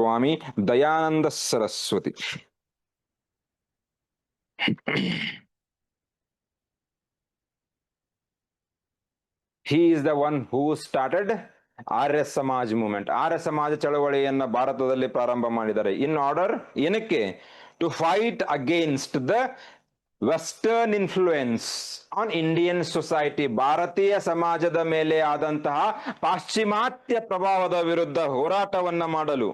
Swami Dayananda Saraswati. He is the one who started Arya Samaj movement. ಆರ್ಯ ಸಮಾಜ ಚಳವಳಿಯನ್ನ ಭಾರತದಲ್ಲಿ ಪ್ರಾರಂಭ ಮಾಡಿದ್ದಾರೆ. ಇನ್ ಆರ್ಡರ್ ಏನಕ್ಕೆ? To fight against the western influence on Indian society. ಭಾರತೀಯ ಸಮಾಜದ ಮೇಲೆ ಆದಂತಹ ಪಾಶ್ಚಿಮಾತ್ಯ ಪ್ರಭಾವದ ವಿರುದ್ಧ ಹೋರಾಟವನ್ನ ಮಾಡಲು.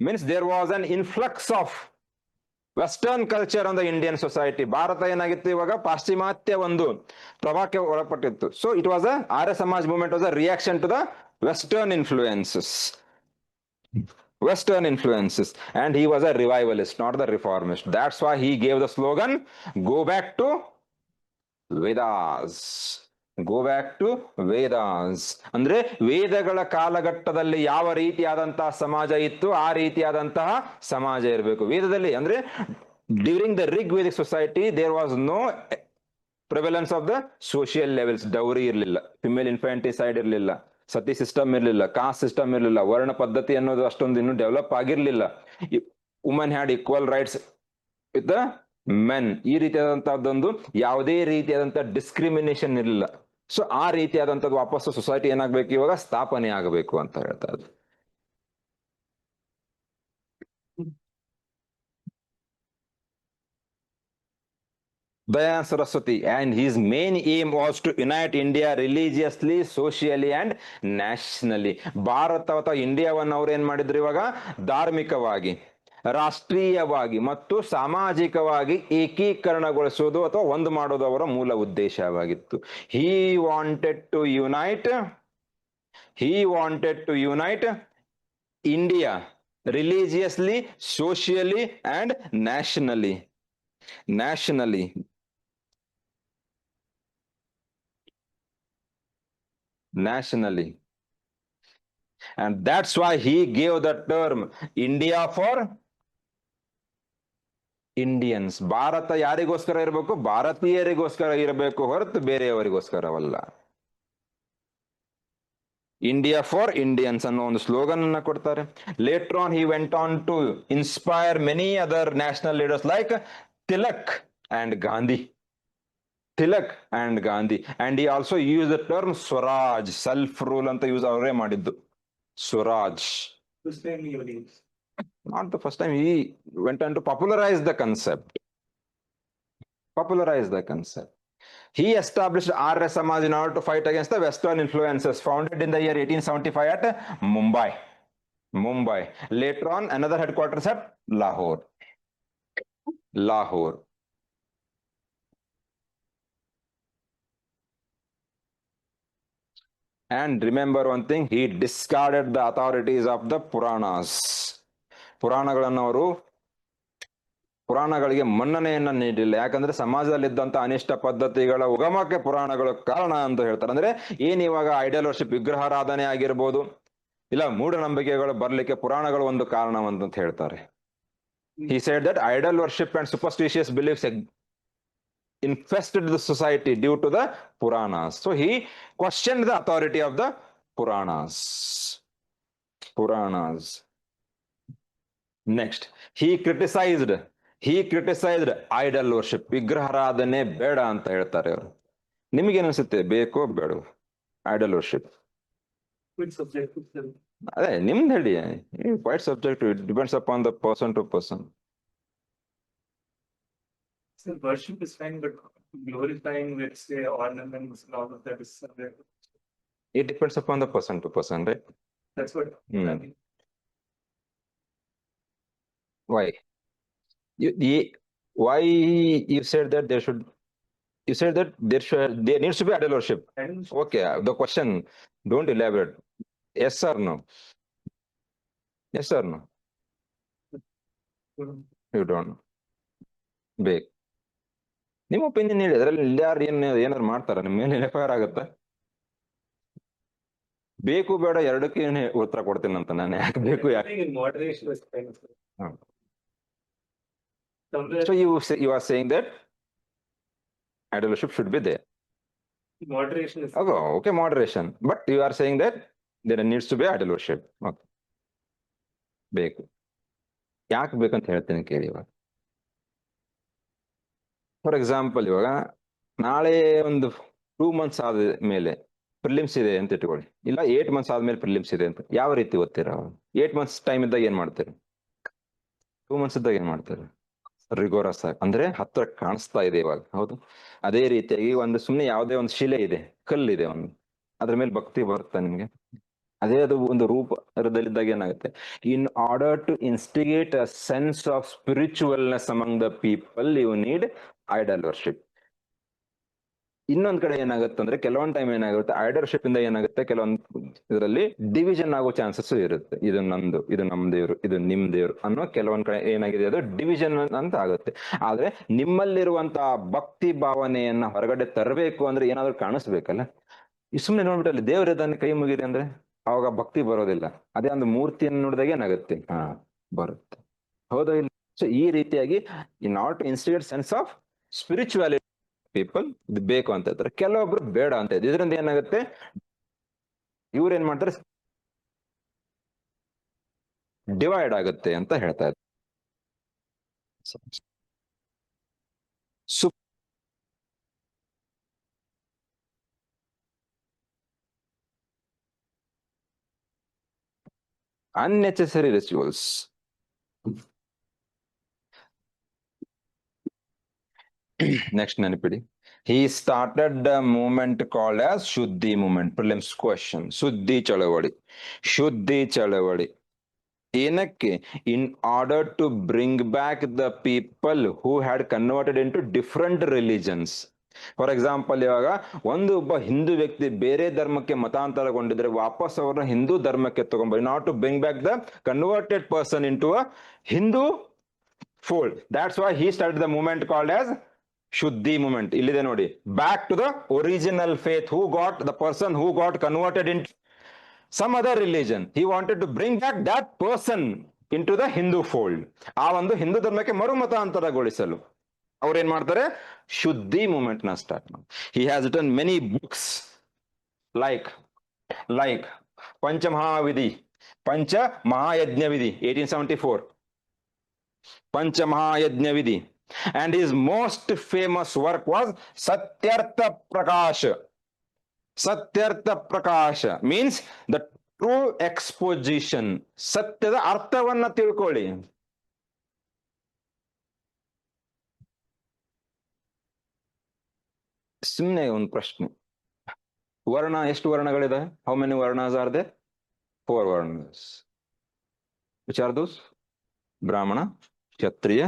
Means there was an influx of western culture on the Indian society. ಭಾರತ ಏನಾಗಿತ್ತು ಇವಾಗ? ಪಾಶ್ಚಿಮಾತ್ಯ ಒಂದು ಪ್ರಭಾವಕ್ಕೆ ಒಳಪಟ್ಟಿತ್ತು. So it was a Arya Samaj movement was a reaction to the western influences. Western influences, and he was a revivalist, not the reformist. That's why he gave the slogan, go back to Vedas. Go back to Vedas. ಅಂದ್ರೆ ವೇದಗಳ ಕಾಲಘಟ್ಟದಲ್ಲಿ ಯಾವ ರೀತಿಯಾದಂತಹ ಸಮಾಜ ಇತ್ತು ಆ ರೀತಿಯಾದಂತಹ ಸಮಾಜ ಇರಬೇಕು. ವೇದದಲ್ಲಿ ಅಂದ್ರೆ during the Rigvedic society there was no prevalence of the social levels. Dowry ಇರಲಿಲ್ಲ, ಫಿಮೇಲ್ ಇನ್ಫ್ಯಾಂಟಿಸೈಡ್ ಇರಲಿಲ್ಲ, ಸತಿ ಸಿಸ್ಟಮ್ ಇರಲಿಲ್ಲ, ಕಾಸ್ಟ್ ಸಿಸ್ಟಮ್ ಇರಲಿಲ್ಲ, ವರ್ಣ ಪದ್ಧತಿ ಅನ್ನೋದು ಅಷ್ಟೊಂದು ಇನ್ನೂ ಡೆವಲಪ್ ಆಗಿರ್ಲಿಲ್ಲ. Women had equal rights with the men. ಈ ರೀತಿಯಾದಂತಹದ್ದೊಂದು ಯಾವುದೇ ರೀತಿಯಾದಂತಹ ಡಿಸ್ಕ್ರಿಮಿನೇಷನ್ ಇರಲಿಲ್ಲ. ಸೊ ಆ ರೀತಿಯಾದಂಥದ್ದು ವಾಪಸ್ಸು ಸೊಸೈಟಿ ಏನಾಗಬೇಕು, ಇವಾಗ ಸ್ಥಾಪನೆ ಆಗಬೇಕು ಅಂತ ಹೇಳ್ತಾ ಇದ್ರು. Dayananda Saraswati, and his main aim was to unite India religiously, socially and nationally. Bharat ಅಥವಾ ಇಂಡಿಯಾವನ್ನು ಅವ್ರು ಏನ್ ಮಾಡಿದ್ರು ಇವಾಗ? ಧಾರ್ಮಿಕವಾಗಿ, ರಾಷ್ಟ್ರೀಯವಾಗಿ ಮತ್ತು ಸಾಮಾಜಿಕವಾಗಿ ಏಕೀಕರಣಗೊಳಿಸುವುದು ಅಥವಾ ಒಂದು ಮಾಡೋದು ಅವರ ಮೂಲ ಉದ್ದೇಶವಾಗಿತ್ತು. He wanted to unite India religiously, socially and nationally. And that's why he gave the term India for Indians. Bharat ಯಾರಿಗೋಸ್ಕರ ಇರಬೇಕು? ಭಾರತೀಯರಿಗೋಸ್ಕರ ಇರಬೇಕು, ಹೊರತು ಬೇರೆಯವರಿಗೋಸ್ಕರವಲ್ಲ. ಇಂಡಿಯಾ ಫಾರ್ ಇಂಡಿಯನ್ಸ್ ಅನ್ನೋ ಒಂದು ಸ್ಲೋಗನ್ ಅನ್ನ ಕೊಡ್ತಾರೆ. Later on he went on to inspire many other national leaders like Tilak and Gandhi. And he also used the term Swaraj, self rule ಅಂತ use ಅವರೇ ಮಾಡಿದ್ದು. Swaraj. Not the first time. He went on to popularize the concept. He established Arya Samaj in order to fight against the Western influences, founded in the year 1875 at Mumbai. Later on, another headquarters at Lahore. And remember one thing, he discarded the authorities of the Puranas. ಪುರಾಣಗಳಿಗೆ ಮನ್ನಣೆಯನ್ನ ನೀಡಿಲ್ಲ. ಯಾಕಂದ್ರೆ ಸಮಾಜದಲ್ಲಿದ್ದಂತ ಅನಿಷ್ಟ ಪದ್ಧತಿಗಳ ಉಗಮಕ್ಕೆ ಪುರಾಣಗಳು ಕಾರಣ ಅಂತ ಹೇಳ್ತಾರೆ. ಅಂದ್ರೆ ಏನ್ ಇವಾಗ ಐಡಲ್ ವರ್ಷಿಪ್, ವಿಗ್ರಹಾರಾಧನೆ ಆಗಿರ್ಬೋದು, ಇಲ್ಲ ಮೂಢನಂಬಿಕೆಗಳು ಬರ್ಲಿಕ್ಕೆ ಪುರಾಣಗಳು ಒಂದು ಕಾರಣ ಅಂತ ಹೇಳ್ತಾರೆ. He said that idol worship and superstitious beliefs infested the society due to the Puranas. So he questioned the authority of the Puranas. Next, he criticized idol worship. ವಿಗ್ರಹಾರಾಧನೆ ಬೇಡ ಅಂತ ಹೇಳ್ತಾರೆ ಅವರು. ನಿಮಗೆ ಅನಿಸುತ್ತೆ ಬೇಕೋ ಬೇಡ ಐಡಲ್ ವರ್ಷಿಪ್? ಅದೇ ನಿಮ್ದು ಹೇಳಿ. Quite subjective, it depends upon the person to person. Worship is fine, but glorifying, let's say, ornaments and all of that is subject. It depends upon the person to person, right? That's what I mean. Why? Why you said that there needs to be idol worship? Okay, the question, don't elaborate. Yes or no? You don't know. ಬೇಕು. ನಿಮ್ಮ opinion ಹೇಳಿ. ಅದ್ರಲ್ಲಿ ಯಾರು ಏನಾದ್ರು ಮಾಡ್ತಾರ? ನಿಮ್ಮ ಮೇಲೆ FIR ಆಗುತ್ತಾ? ಬೇಕು ಬೇಡ ಎರಡಕ್ಕೆ ಉತ್ತರ ಕೊಡ್ತೀನಿ ಅಂತ ನಾನು. ಯಾಕೆ ಬೇಕು, ಯಾಕೆ? So you are saying that idol worship should be there. Moderation is okay, moderation. But you are saying that there needs to be idol worship. ಬೇಕು. ಯಾಕೆ ಬೇಕಂತ ಹೇಳ್ತೇನೆ ಕೇಳಿ. ಇವಾಗ ಫಾರ್ ಎಕ್ಸಾಂಪಲ್, ಇವಾಗ ನಾಳೆ ಒಂದು 2 months ಆದ ಮೇಲೆ ಪ್ರಿಲಿಮ್ಸ್ ಇದೆ ಅಂತ ಇಟ್ಕೊಳ್ಳಿ, ಇಲ್ಲ 8 months ಆದ್ಮೇಲೆ ಪ್ರಿಲಿಮ್ಸ್ ಇದೆ ಅಂತ, ಯಾವ ರೀತಿ ಓದ್ತೀರಾ? 8 months ಟೈಮ್ ಇದ್ದಾಗ ಏನ್ ಮಾಡ್ತೀರಿ? 2 months ಇದ್ದಾಗ ಏನ್ ಮಾಡ್ತಾರೆ? ರಿಗೋರಸ್ ಆಗಿ, ಅಂದ್ರೆ ಹತ್ರ ಕಾಣಿಸ್ತಾ ಇದೆ ಇವಾಗ. ಹೌದು, ಅದೇ ರೀತಿಯಾಗಿ ಒಂದು ಸುಮ್ಮನೆ ಯಾವುದೇ ಒಂದು ಶಿಲೆ ಇದೆ, ಕಲ್ಲಿದೆ ಒಂದು, ಅದ್ರ ಮೇಲೆ ಭಕ್ತಿ ಬರುತ್ತಾ ನಿಮ್ಗೆ? ಅದೇ ಅದು ಒಂದು ರೂಪದಲ್ಲಿದ್ದಾಗ ಏನಾಗುತ್ತೆ? In order to instigate a sense of spiritualness among the people, you need idol worship. ಇನ್ನೊಂದ್ ಕಡೆ ಏನಾಗುತ್ತೆ ಅಂದ್ರೆ, ಕೆಲವೊಂದ್ ಟೈಮ್ ಏನಾಗುತ್ತೆ, ಐಡಲ್ಶಿಪ್ ಇಂದ ಏನಾಗುತ್ತೆ, ಕೆಲವೊಂದು ಇದರಲ್ಲಿ ಡಿವಿಷನ್ ಆಗೋ ಚಾನ್ಸಸ್ ಇರುತ್ತೆ. ಇದು ನಂದು, ಇದು ನಮ್ ದೇವ್ರು, ಇದು ನಿಮ್ ದೇವ್ರು ಅನ್ನೋ ಕೆಲವೊಂದ್ ಕಡೆ ಏನಾಗಿದೆ, ಅದು ಡಿವಿಷನ್ ಅಂತ ಆಗುತ್ತೆ. ಆದ್ರೆ ನಿಮ್ಮಲ್ಲಿರುವಂತಹ ಭಕ್ತಿ ಭಾವನೆಯನ್ನ ಹೊರಗಡೆ ತರಬೇಕು ಅಂದ್ರೆ ಏನಾದ್ರು ಕಾಣಿಸ್ಬೇಕಲ್ಲ. ಈ ಸುಮ್ನೆ ನೋಡ್ಬಿಟ್ಟಲ್ಲಿ ದೇವ್ರದನ್ನ ಕೈ ಮುಗಿದೆ ಅಂದ್ರೆ ಅವಾಗ ಭಕ್ತಿ ಬರೋದಿಲ್ಲ. ಅದೇ ಒಂದು ಮೂರ್ತಿಯನ್ನು ನೋಡಿದಾಗ ಏನಾಗುತ್ತೆ, ಬರುತ್ತೆ. ಹೌದಾ ಇಲ್ಲ? ಸೊ ಈ ರೀತಿಯಾಗಿ in order to instigate sense of spirituality people ಇದು ಬೇಕು ಅಂತ ಇರ್ತಾರೆ, ಕೆಲವೊಬ್ರು ಬೇಡ ಅಂತ ಇದ್ದಾರೆ. ಇದರಿಂದ ಏನಾಗುತ್ತೆ, ಇವ್ರು ಏನ್ ಮಾಡ್ತಾರೆ, ಡಿವೈಡ್ ಆಗುತ್ತೆ ಅಂತ ಹೇಳ್ತಾ ಇದ್ದಾರೆ. unnecessary rituals. Next ನೆನಪಿಡಿ, he started the movement called as ಶುದ್ಧಿ movement. prelims question, ಶುದ್ಧಿ ಚಳವಳಿ. ಶುದ್ಧಿ ಚಳವಳಿ ಏನಕ್ಕೆ? In order to bring back the people who had converted into different religions. For example, ಇವಾಗ ಒಬ್ಬ ಹಿಂದೂ ವ್ಯಕ್ತಿ ಬೇರೆ ಧರ್ಮಕ್ಕೆ ಮತಾಂತರಗೊಂಡಿದ್ರೆ ವಾಪಸ್ ಅವ್ರನ್ನ ಹಿಂದೂ ಧರ್ಮಕ್ಕೆ ತಗೊಂಡ್ಬರಿ, not to bring back the converted person into a Hindu fold. That's why he started the movement called as Shuddhi movement. ಇಲ್ಲಿದೆ ನೋಡಿ, back to the original faith, the person who got converted into some other religion. He wanted to bring back that person into the Hindu fold. ಆ ಒಂದು ಹಿಂದೂ ಧರ್ಮಕ್ಕೆ ಮರುಮತಾಂತರಗೊಳಿಸಲು ಅವ್ರು ಏನ್ ಮಾಡ್ತಾರೆ, ಶುದ್ಧಿ movement ನ ಸ್ಟಾರ್ಟ್ ಮಾಡಿ. He has written many books like ಪಂಚಮಹಾವಿಧಿ, ಪಂಚ ಮಹಾಯಜ್ಞ ವಿಧಿ 1874, ಪಂಚಮಹಾಯಜ್ಞ ವಿಧಿ. And his most famous work was Satyartha Prakash. Satyartha Prakash means the true exposition. ಸತ್ಯದ ಅರ್ಥವನ್ನ ತಿಳ್ಕೊಳ್ಳಿ. ಸುಮ್ಮನೆ ಒಂದು ಪ್ರಶ್ನೆ, ವರ್ಣ ಎಷ್ಟು ವರ್ಣಗಳಿದೆ? How many varnas are there? 4 varnas. Which are those? Brahmana, Kshatriya,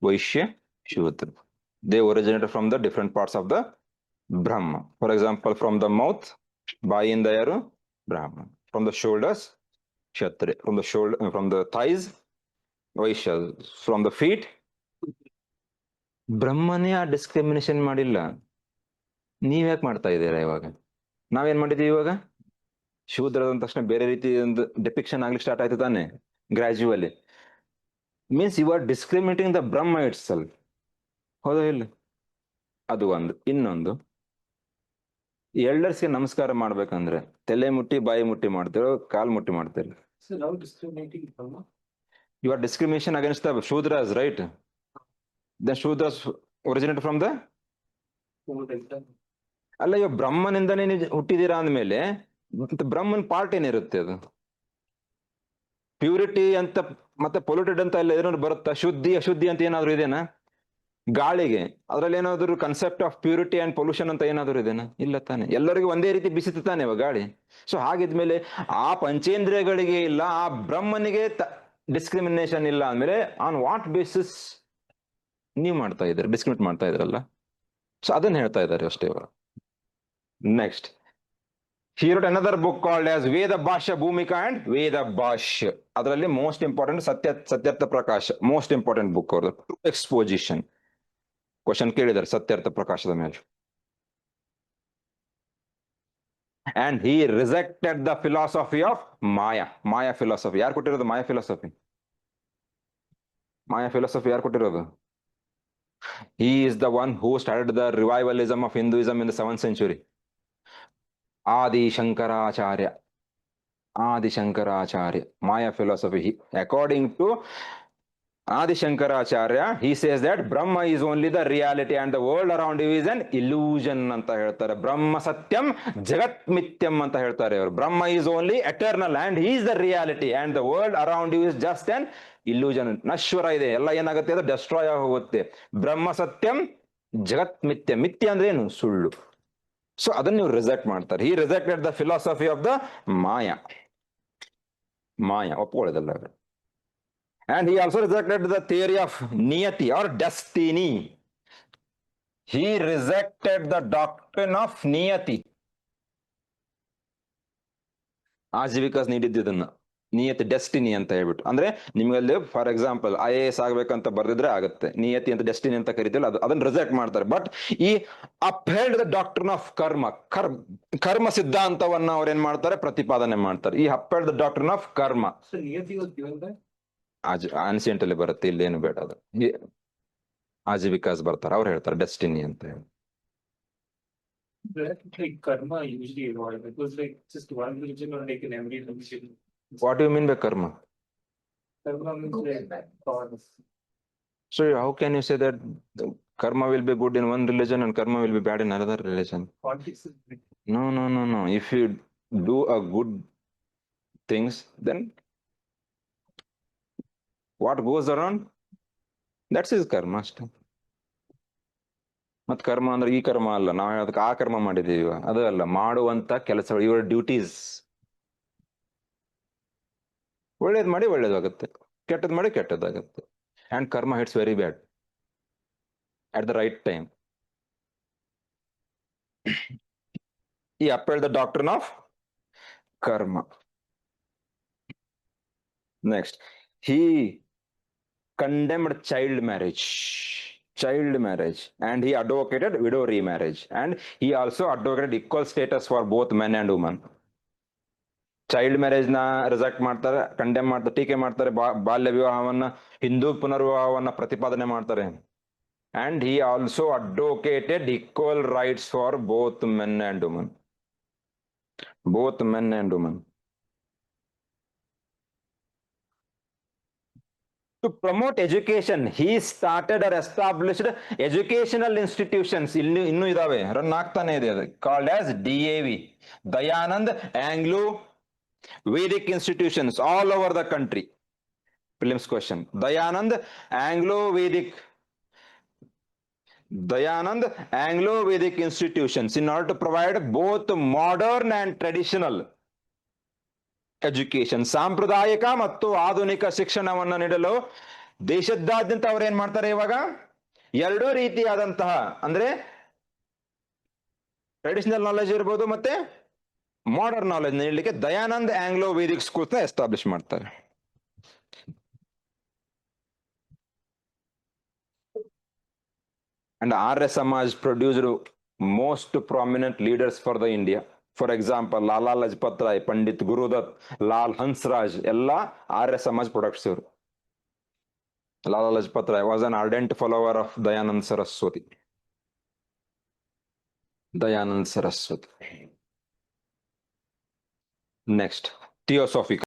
Vaishya, Shudra. They originated from the different parts of the Brahma. For example, from the mouth, ಬಾಯಿಯಿಂದ ಯಾರು? Brahma. From the shoulders, Kshatriya. From the thighs, Vaishya. From the feet, ಬ್ರಹ್ಮನೇ ಆ discrimination ಮಾಡಿಲ್ಲ. ನೀವ್ಯಾಕೆ ಮಾಡ್ತಾ ಇದ್ದೀರಾ? ಇವಾಗ ನಾವೇನ್ ಮಾಡಿದೀವಿ? ಇವಾಗ ಶೂದ್ರದ ಅಂದ ತಕ್ಷಣ ಬೇರೆ ರೀತಿ ಒಂದು ಡಿಪಿಕ್ಷನ್ ಆಗ್ಲಿಕ್ಕೆ ಸ್ಟಾರ್ಟ್ ಆಯ್ತು ತಾನೆ, gradually. Means you are discriminating the Brahma itself. ಹೌದಾ ಇಲ್ಲ? ಅದು ಒಂದು. ಇನ್ನೊಂದು, ಎಲ್ಡರ್ಸ್ಗೆ ನಮಸ್ಕಾರ ಮಾಡ್ಬೇಕಂದ್ರೆ ತಲೆ ಮುಟ್ಟಿ ಬಾಯಿ ಮುಟ್ಟಿ ಮಾಡ್ತಿರೋ, ಕಾಲ್ ಮುಟ್ಟಿ ಮಾಡ್ತಿರೋ? You are discrimination against the Shudras, right? The Shudras originate from the, ಅಲ್ಲ, ಇವಾಗ ಬ್ರಹ್ಮನಿಂದನೇ ನೀವು ಹುಟ್ಟಿದೀರಾ ಅಂದ್ಮೇಲೆ ಬ್ರಹ್ಮನ್ ಪಾರ್ಟ್ ಏನಿರುತ್ತೆ? ಅದು ಪ್ಯೂರಿಟಿ ಅಂತ ಮತ್ತೆ ಪೊಲ್ಯೂಟೆಡ್ ಅಂತ ಎಲ್ಲ ಏನಾದ್ರು ಬರುತ್ತಾ? ಶುದ್ಧಿ ಅಶುದ್ಧಿ ಅಂತ ಏನಾದ್ರು ಇದೆನಾ? ಗಾಳಿಗೆ ಅದ್ರಲ್ಲಿ ಏನಾದ್ರು concept of purity and pollution ಅಂತ ಏನಾದ್ರು ಇದೆನಾ? ಇಲ್ಲ ತಾನೆ. ಎಲ್ಲರಿಗೂ ಒಂದೇ ರೀತಿ ಬಿಸಿತು ತಾನೆ ಇವಾಗ ಗಾಳಿ. ಸೊ ಹಾಗಿದ್ಮೇಲೆ ಆ ಪಂಚೇಂದ್ರಿಯಗಳಿಗೆ ಇಲ್ಲ, ಆ ಬ್ರಹ್ಮನಿಗೆ ಡಿಸ್ಕ್ರಿಮಿನೇಷನ್ ಇಲ್ಲ ಅಂದ್ಮೇಲೆ ಆನ್ ವಾಟ್ ಬೇಸಿಸ್ ನೀವು ಮಾಡ್ತಾ ಇದ್ದಾರೆ? ಡಿಸ್ಕ್ರಿಮಿನೇಟ್ ಮಾಡ್ತಾ ಇದ್ರಲ್ಲ. ಸೊ ಅದನ್ನ ಹೇಳ್ತಾ ಇದ್ದಾರೆ ಅಷ್ಟೇ ಇವಾಗ. Next, he wrote another book called as Veda Bhashya Bhumika and Veda Bhashya. ಅದರಲ್ಲಿ ಮೋಸ್ಟ್ ಇಂಪಾರ್ಟೆಂಟ್ ಸತ್ಯರ್ಥ ಪ್ರಕಾಶ, ಮೋಸ್ಟ್ ಇಂಪಾರ್ಟೆಂಟ್ ಬುಕ್ ಅವ್ರದ್ದು. ಟ್ರೂ ಎಕ್ಸ್ಪೋಸಿಷನ್ ಕ್ವಶನ್ ಕೇಳಿದ್ದಾರೆ ಸತ್ಯರ್ಥ ಪ್ರಕಾಶದ ಮೇಲೆ. And he rejected the philosophy of Maya philosophy. ಯಾರು ಕೊಟ್ಟಿರೋದು ಮಾಯಾ ಫಿಲಾಸಫಿ? ಮಾಯಾ ಫಿಲಾಸಫಿ ಯಾರು ಕೊಟ್ಟಿರೋದು? He is the one who started the revivalism of Hinduism in the 7th century. Adi Shankaracharya. Adi Shankaracharya, Maya philosophy. According to Adi Shankaracharya, he says that Brahma is only the reality and the world around you is an illusion ಅಂತ ಹೇಳ್ತಾರೆ. ಬ್ರಹ್ಮ ಸತ್ಯಂ ಜಗತ್ ಮಿಥ್ಯಂ ಅಂತ ಹೇಳ್ತಾರೆ ಅವರು. ಬ್ರಹ್ಮ is only eternal and he is the reality and the world around you is just an illusion. ನಶ್ವರ ಇದೆ, ಎಲ್ಲ ಏನಾಗುತ್ತೆ ಅದು ಡೆಸ್ಟ್ರಾಯ್ ಆಗಿ ಹೋಗುತ್ತೆ. ಬ್ರಹ್ಮ ಸತ್ಯಂ ಜಗತ್ ಮಿಥ್ಯ. ಮಿಥ್ಯ ಅಂದ್ರೆ ಏನು? ಸುಳ್ಳು. ಸೊ ಅದನ್ನ ನೀವು ರಿಜೆಕ್ಟ್ ಮಾಡ್ತಾರೆ. He rejected the philosophy of the maya. ಮಾಯಾ ಒಪ್ಕೊಳ್ಳೋದಲ್ಲ ಅವರು. And he also rejected the theory of niyati or destiny. He rejected the doctrine of niyati. ಆಜೀವಿಕಾಸ್ ನೀಡಿದ್ದು ಇದನ್ನ ನಿಯತಿ, ಡೆಸ್ಟಿನಿ ಅಂತ ಹೇಳ್ಬಿಟ್ಟು. ಅಂದ್ರೆ ನಿಮ್ಗಲ್ಲಿ ಫಾರ್ ಎಕ್ಸಾಂಪಲ್ IAS ಆಗ್ಬೇಕಂತ ಬರ್ದಿದ್ರೆ ಆಗುತ್ತೆ, ನಿಯತಿ ಅಂತ ಡೆಸ್ಟಿನಿ ಅಂತ ಕರಿತೀವಲ್ಲ ಅದು, ಅದನ್ನ ರಿಜೆಕ್ಟ್ ಮಾಡ್ತಾರೆ. ಬಟ್ ಈ ಅಪ್ಹೆಲ್ಡ್ ದ ಡಾಕ್ಟ್ರಿನ್ ಆಫ್ ಕರ್ಮ ಸಿದ್ಧಾಂತವನ್ನ ಅವ್ರು ಏನ್ ಮಾಡ್ತಾರೆ? ಪ್ರತಿಪಾದನೆ ಮಾಡ್ತಾರೆ. ಈ ಅಪ್ಹೆಲ್ಡ್ ದ ಡಾಕ್ಟ್ರಿನ್ ಆಫ್ ಕರ್ಮ. So Niyati was given by ancient ಅಲ್ಲಿ ಬರುತ್ತೆ, ಇಲ್ಲೇನು ಬೇಡ ಅದು. ಆಜೀವಿಕಾಸ್ ಬರ್ತಾರೆ, ಅವ್ರು ಹೇಳ್ತಾರೆ ಡೆಸ್ಟಿನಿ ಅಂತ ಹೇಳಿ. like karma usually evolved. It was like just one religion or like in every religion. What you mean by karma? Karma means like God. So how can you say that karma will be good in one religion and karma will be bad in another religion? Context is like No. If you do a good things, then what goes around, that's his karma ಅಷ್ಟೇ. ಮತ್ ಕರ್ಮ ಅಂದ್ರೆ ಈ ಕರ್ಮ ಅಲ್ಲ, ನಾವು ಹೇಳೋದಕ್ಕೆ ಆ ಕರ್ಮ ಮಾಡಿದೀವಿ, ಅದು ಅಲ್ಲ. ಮಾಡುವಂತ ಕೆಲಸಗಳು, ಇವರ ಡ್ಯೂಟೀಸ್. ಒಳ್ಳೇದ್ ಮಾಡಿ ಒಳ್ಳೇದಾಗುತ್ತೆ, ಕೆಟ್ಟದ್ ಮಾಡಿ ಕೆಟ್ಟದಾಗುತ್ತೆ. ಅಂಡ್ ಕರ್ಮ hits very bad at the right time. He upheld the doctrine of karma. Next, he condemned child marriage, and he advocated widow remarriage, and he also advocated equal status for both men and women. Child marriage ನ reject ಮಾಡ್ತಾರೆ, condemn ಮಾಡ್ತಾರೆ, ಟೀಕೆ ಮಾಡ್ತಾರೆ. ಬಾಲ್ಯ ವಿವಾಹವನ್ನ, ಹಿಂದೂ ಪುನರ್ವಿವಾಹವನ್ನ ಪ್ರತಿಪಾದನೆ ಮಾಡ್ತಾರೆ. And he also advocated equal rights for both men and women. Both men and women. To promote education, he started or established educational institutions. ಇನ್ನೂ ಇದಾವೆ, ರನ್ ಆಗ್ತಾನೆ ಇದೆ ಅದು. Called as DAV, Dayanand Anglo Vedic Institutions, all over the country. Prelims question. Dayanand Anglo Vedic Institutions in order to provide both modern and traditional education. ಸಾಂಪ್ರದಾಯಿಕ ಮತ್ತು ಆಧುನಿಕ ಶಿಕ್ಷಣವನ್ನ ನೀಡಲು ದೇಶದಾದ್ಯಂತ ಅವ್ರು ಏನ್ ಮಾಡ್ತಾರೆ ಇವಾಗ? ಎರಡೂ ರೀತಿಯಾದಂತಹ, ಅಂದ್ರೆ ಟ್ರೆಡಿಷನಲ್ ನಾಲೆಜ್ ಇರ್ಬೋದು ಮತ್ತೆ ಮಾಡರ್ನ್ ನಾಲೆಜ್ ನೀಡಲಿಕ್ಕೆ ದಯಾನಂದ್ ಆಂಗ್ಲೋ ವೇದಿಕ್ ಸ್ಕೂಲ್ಸ್ ನ ಎಸ್ಟಾಬ್ಲಿಷ್ ಮಾಡ್ತಾರೆ. And Arya Samaj produced most prominent leaders for the India. For example, Lala Lajpat Rai, Pandit Gurudutt, Lal Hansraj, ಎಲ್ಲ Arya Samaj products ಇವರು. Lala Lajpat Rai was an ardent follower of Dayanand Saraswati. Next, Theosophy.